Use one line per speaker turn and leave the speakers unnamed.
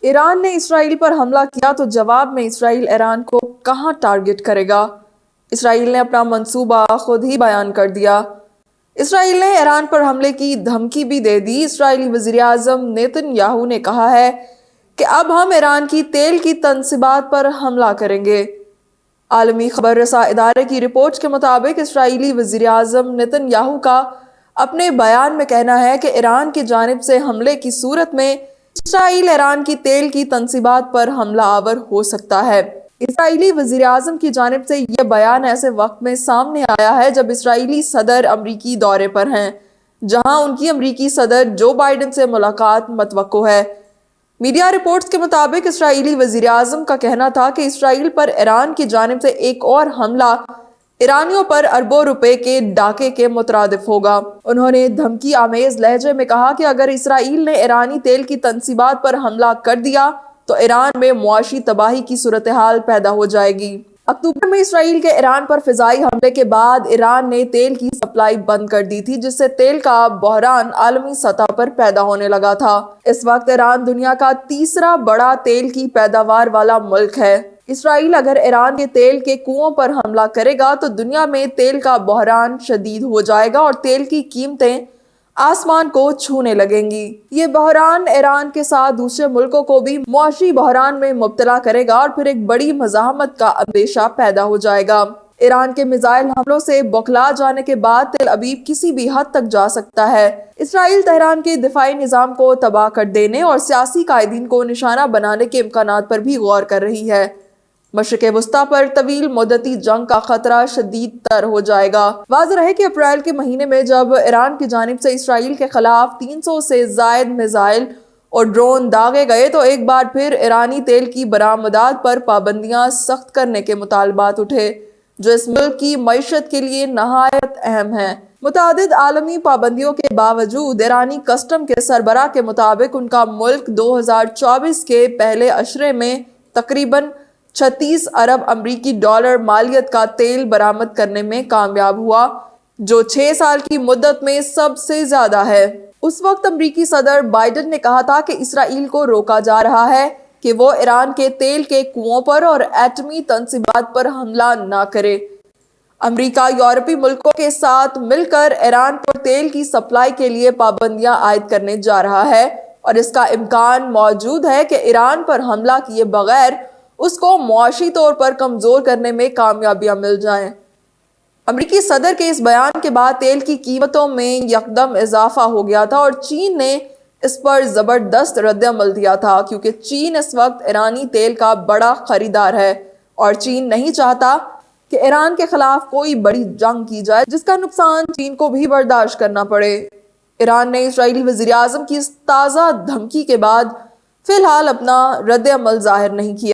ایران نے اسرائیل پر حملہ کیا تو جواب میں اسرائیل ایران کو کہاں ٹارگٹ کرے گا؟ اسرائیل نے اپنا منصوبہ خود ہی بیان کر دیا۔ اسرائیل نے ایران پر حملے کی دھمکی بھی دے دی۔ اسرائیلی وزیر اعظم نیتن یاہو نے کہا ہے کہ اب ہم ایران کی تیل کی تنصیبات پر حملہ کریں گے۔ عالمی خبر رساں ادارے کی رپورٹ کے مطابق اسرائیلی وزیر اعظم نیتن یاہو کا اپنے بیان میں کہنا ہے کہ ایران کی جانب سے حملے کی صورت میں اسرائیل ایران کی تیل کی تنصیبات پر حملہ آور ہو سکتا ہے۔ اسرائیلی وزیر اعظم کی جانب سے یہ بیان ایسے وقت میں سامنے آیا ہے جب اسرائیلی صدر امریکی دورے پر ہیں، جہاں ان کی امریکی صدر جو بائیڈن سے ملاقات متوقع ہے۔ میڈیا رپورٹس کے مطابق اسرائیلی وزیر اعظم کا کہنا تھا کہ اسرائیل پر ایران کی جانب سے ایک اور حملہ ایرانیوں پر اربوں روپے کے ڈاکے کے مترادف ہوگا۔ انہوں نے دھمکی آمیز لہجے میں کہا کہ اگر اسرائیل نے ایرانی تیل کی تنصیبات پر حملہ کر دیا تو ایران میں معاشی تباہی کی صورتحال پیدا ہو جائے گی۔ اکتوبر میں اسرائیل کے ایران پر فضائی حملے کے بعد ایران نے تیل کی سپلائی بند کر دی تھی، جس سے تیل کا بحران عالمی سطح پر پیدا ہونے لگا تھا۔ اس وقت ایران دنیا کا تیسرا بڑا تیل کی پیداوار والا ملک ہے۔ اسرائیل اگر ایران کے تیل کے کنووں پر حملہ کرے گا تو دنیا میں تیل کا بحران شدید ہو جائے گا اور تیل کی قیمتیں آسمان کو چھونے لگیں گی۔ یہ بحران ایران کے ساتھ دوسرے ملکوں کو بھی معاشی بحران میں مبتلا کرے گا اور پھر ایک بڑی مزاحمت کا اندیشہ پیدا ہو جائے گا۔ ایران کے میزائل حملوں سے بوکھلا جانے کے بعد تل ابیب کسی بھی حد تک جا سکتا ہے۔ اسرائیل تہران کے دفاعی نظام کو تباہ کر دینے اور سیاسی قائدین کو نشانہ بنانے کے امکانات پر بھی غور کر رہی ہے۔ مشرق وسطیٰ پر طویل مدتی جنگ کا خطرہ شدید تر ہو جائے گا۔ واضح ہے کہ اپریل کے مہینے میں جب ایران کی جانب سے اسرائیل کے خلاف 300 سے زائد میزائل اور ڈرون داغے گئے تو ایک بار پھر ایرانی تیل کی برآمدات پر پابندیاں سخت کرنے کے مطالبات اٹھے، جو اس ملک کی معیشت کے لیے نہایت اہم ہیں۔ متعدد عالمی پابندیوں کے باوجود ایرانی کسٹم کے سربراہ کے مطابق ان کا ملک 2024 کے پہلے عشرے میں تقریباً 36 ارب امریکی ڈالر مالیت کا تیل برآمد کرنے میں کامیاب ہوا، جو 6 سال کی مدت میں سب سے زیادہ ہے۔ اس وقت امریکی صدر بائیڈن نے کہا تھا کہ اسرائیل کو روکا جا رہا ہے کہ وہ ایران کے تیل کے کنووں پر اور ایٹمی تنصیبات پر حملہ نہ کرے۔ امریکہ یورپی ملکوں کے ساتھ مل کر ایران پر تیل کی سپلائی کے لیے پابندیاں عائد کرنے جا رہا ہے اور اس کا امکان موجود ہے کہ ایران پر حملہ کیے بغیر اس کو معاشی طور پر کمزور کرنے میں کامیابیاں مل جائیں۔ امریکی صدر کے اس بیان کے بعد تیل کی قیمتوں میں یکدم اضافہ ہو گیا تھا اور چین نے اس پر زبردست رد عمل دیا تھا، کیونکہ چین اس وقت ایرانی تیل کا بڑا خریدار ہے اور چین نہیں چاہتا کہ ایران کے خلاف کوئی بڑی جنگ کی جائے جس کا نقصان چین کو بھی برداشت کرنا پڑے۔ ایران نے اسرائیلی وزیر اعظم کی اس تازہ دھمکی کے بعد فی الحال اپنا رد عمل ظاہر نہیں کیا۔